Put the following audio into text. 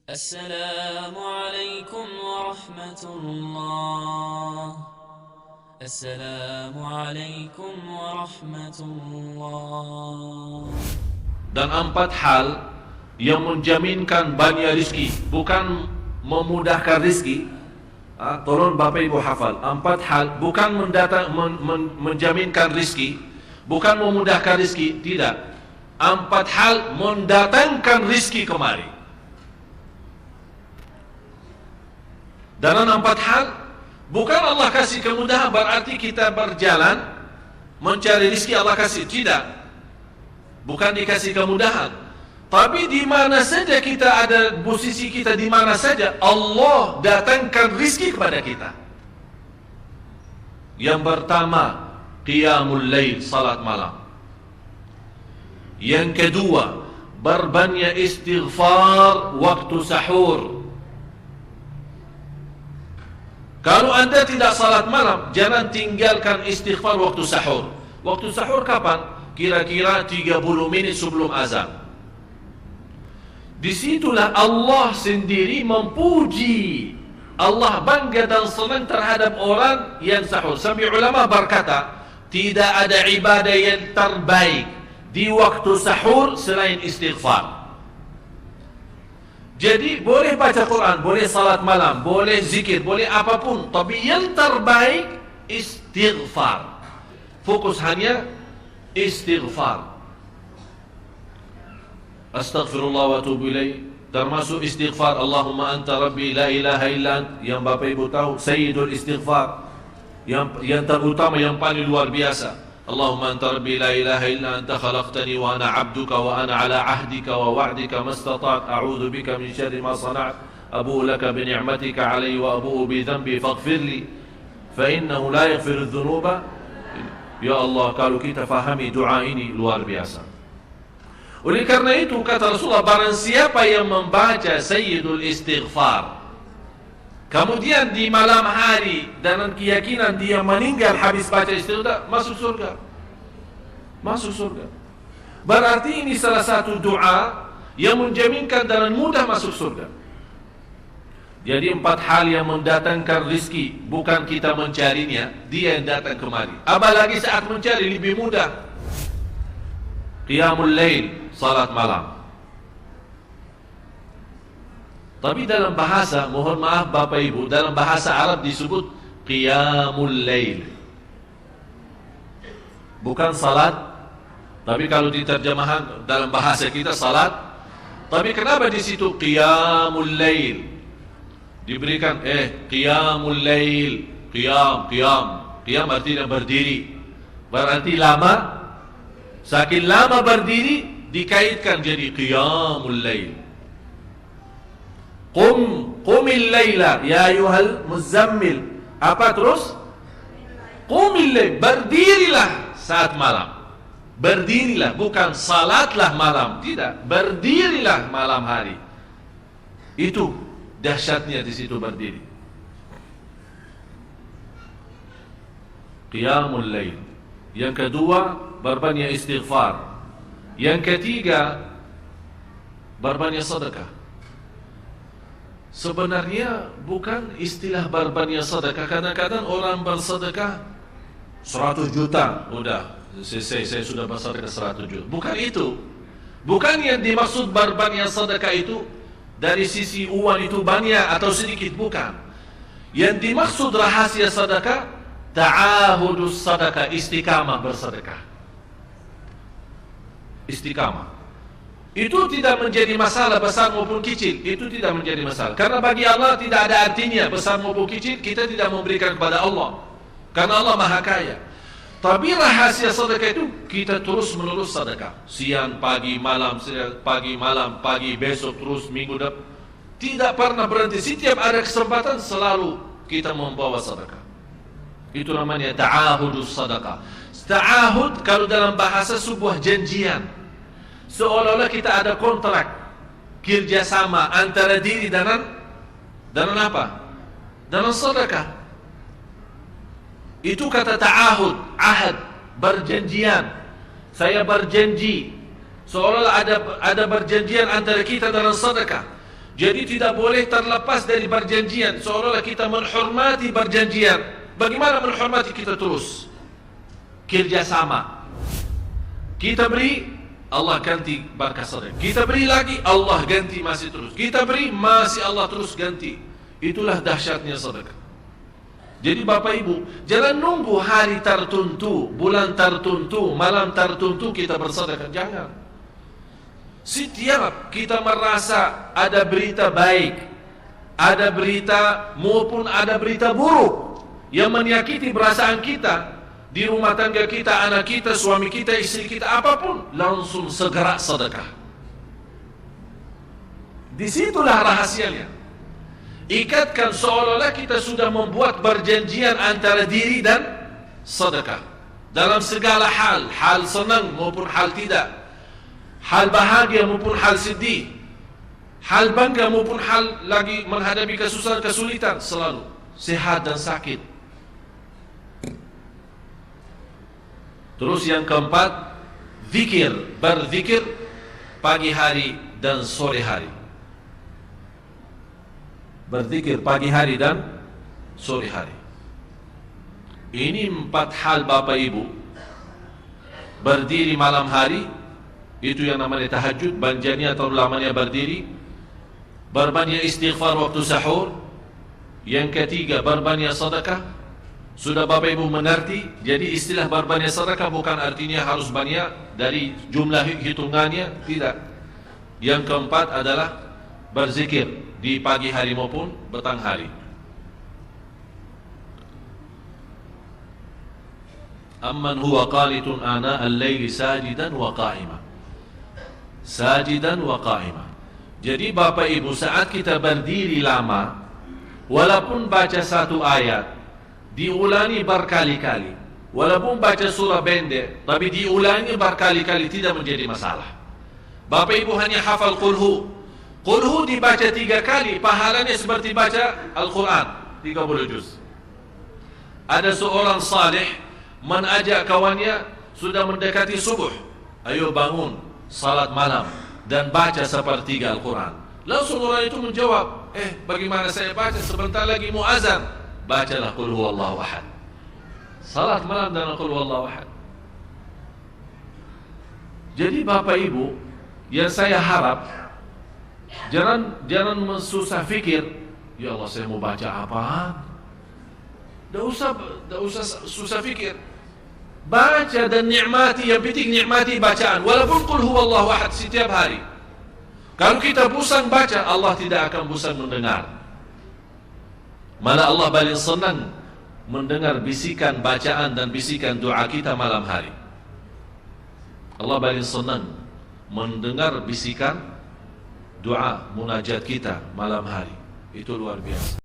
السلام عليكم ورحمة الله. السلام عليكم ورحمة الله. Dan 4 hal yang menjaminkan banyak rizki, bukan memudahkan rizki. Tolong Bapak Ibu hafal, 4 hal bukan menjaminkan rizki, bukan memudahkan rizki, tidak. 4 hal mendatangkan rizki kemari. Dalam 4 hal, bukan Allah kasih kemudahan berarti kita berjalan mencari rizki Allah kasih, tidak. Bukan dikasih kemudahan, tapi di mana saja kita ada, posisi kita di mana saja, Allah datangkan rizki kepada kita. Yang pertama, qiyamul lail, salat malam. Yang kedua, berbanyak istighfar waktu sahur. Kalau anda tidak salat malam, jangan tinggalkan istighfar waktu sahur. Waktu sahur kapan? Kira-kira 30 menit sebelum azan. Disitulah Allah sendiri memuji, Allah bangga dan senang terhadap orang yang sahur. Sampai ulama berkata, tidak ada ibadah yang terbaik di waktu sahur selain istighfar. Jadi boleh baca Quran, boleh salat malam, boleh zikir, boleh apapun, tapi yang terbaik istighfar. Fokus hanya istighfar. Astaghfirullah wa atubu ilaih, termasuk istighfar Allahumma anta rabbi la ilaha illa ant, yang Bapak Ibu tahu sayyidul istighfar, yang terutama, yang paling luar biasa. Allahumma anta rabbi la ilaha illa anta khalaqtani wa ana abduka wa ana ala ahdika wa wa'dika mastata'at a'udzu bika min syarri ma sana'at abu'u laka bi ni'matika 'alayya wa abu'u bi dhanbi faghfir li fa innahu la yaghfiru dzunuba. Ya Allah, kalau kita fahami doa ini luar biasa. Oleh karena itu kata Rasulullah, barang siapa yang membaca sayyidul istighfar kemudian di malam hari dengan keyakinan dia meninggal habis baca istighfar, masuk surga. Masuk surga. Berarti ini salah satu doa yang menjaminkan dengan mudah masuk surga. Jadi 4 hal yang mendatangkan rizki, bukan kita mencarinya, dia yang datang kemari. Apalagi saat mencari lebih mudah. Qiyamul lail, salat malam. Tapi dalam bahasa, mohon maaf Bapak Ibu, dalam bahasa Arab disebut qiyamul lail, bukan salat. Tapi kalau diterjemahkan dalam bahasa kita salat. Tapi kenapa di situ qiyamul lail? Diberikan qiyamul lail, qiyam artinya berdiri. Berarti lama. Saking lama berdiri dikaitkan jadi qiyamul lail. Qumil layla ya ayuhal muzammil. Apa terus? Qumil layl, berdirilah saat malam. Berdirilah, bukan salatlah malam, tidak. Berdirilah malam hari. Itu dahsyatnya di situ berdiri. Qiyamul layl. Yang kedua, berbanyak istighfar. Yang ketiga, berbanyak sedekah. Sebenarnya bukan istilah berbanyak sedekah. Kadang-kadang orang bersedekah 100 juta, udah saya sudah bersedekah 100 juta. Bukan itu. Bukan yang dimaksud berbanyak sedekah itu dari sisi uang itu banyak atau sedikit, bukan. Yang dimaksud rahasia sedekah, ta'ahudus sedekah, istiqamah bersedekah. Istiqamah. Itu tidak menjadi masalah besar maupun kecil. Itu tidak menjadi masalah. Karena bagi Allah tidak ada artinya besar maupun kecil. Kita tidak memberikan kepada Allah, karena Allah Maha Kaya. Tapi rahasia sedekah itu kita terus menerus sedekah. Siang, pagi, malam, pagi, besok, terus minggu depan. Tidak pernah berhenti. Setiap ada kesempatan selalu kita membawa sedekah. Itu namanya ta'ahudus sedekah. Ta'ahud kalau dalam bahasa sebuah janjian. Seolah-olah kita ada kontrak kerjasama antara diri dan apa? Dan sedekah. Itu kata ta'ahud, ahad, berjanjian. Saya berjanji. Seolah-olah ada berjanjian antara kita dengan sedekah. Jadi tidak boleh terlepas dari perjanjian, seolah-olah kita menghormati perjanjian. Bagaimana menghormati? Kita terus kerjasama. Kita beri, Allah ganti berkah sedekah. Kita beri lagi, Allah ganti masih terus. Kita beri, masih Allah terus ganti. Itulah dahsyatnya sedekah. Jadi Bapak Ibu, jangan nunggu hari tertentu, bulan tertentu, malam tertentu kita bersedekah. Jangan. Setiap kita merasa ada berita baik, ada berita maupun ada berita buruk yang menyakiti perasaan kita, di rumah tangga kita, anak kita, suami kita, istri kita, apapun, langsung segera sedekah. Disitulah rahasianya. Ikatkan seolah-olah kita sudah membuat perjanjian antara diri dan sedekah dalam segala hal, hal senang maupun hal tidak, hal bahagia maupun hal sedih, hal bangga maupun hal lagi menghadapi kesusahan, kesulitan, selalu sehat dan sakit. Terus yang keempat, zikir, berzikir pagi hari dan sore hari. Berzikir pagi hari dan sore hari. Ini 4 hal Bapak Ibu. Berdiri malam hari, itu yang namanya tahajud, banjani atau lamanya berdiri. Berbanyak istighfar waktu sahur. Yang ketiga, berbanyak sedekah. Sudah Bapak Ibu mengerti. Jadi istilah berbanyak sedekah bukan artinya harus banyak dari jumlah hitungannya, tidak. Yang keempat adalah berzikir di pagi hari maupun petang hari. Amman huwa qanitun ana al-laili sajidan wa qa'ima. Sajidan wa qa'ima. Jadi Bapak Ibu, saat kita berdiri lama, walaupun baca satu ayat, diulangi berkali-kali. Walaupun baca surah pendek, tapi diulangi berkali-kali, tidak menjadi masalah. Bapak Ibu hanya hafal qulhu. Qulhu dibaca 3 kali, pahalanya seperti baca Al-Quran 30 juz. Ada seorang salih mengajak kawannya, sudah mendekati subuh, ayo bangun salat malam dan baca sepertiga Al-Quran. Langsung orang itu menjawab, bagaimana saya baca, sebentar lagi mau azan. Bacalah Qul huwallahu ahad. Salat malam dan Qul huwallahu ahad. Jadi Bapak Ibu, yang saya harap, jangan susah fikir, ya Allah saya mau baca apaan. Tidak usah susah fikir. Baca dan nikmati, yang penting nikmati bacaan. Walaupun Qul huwallahu ahad setiap hari. Kalau kita bosan baca, Allah tidak akan bosan mendengar. Malah Allah paling senang mendengar bisikan bacaan dan bisikan doa kita malam hari. Allah paling senang mendengar bisikan doa munajat kita malam hari. Itu luar biasa.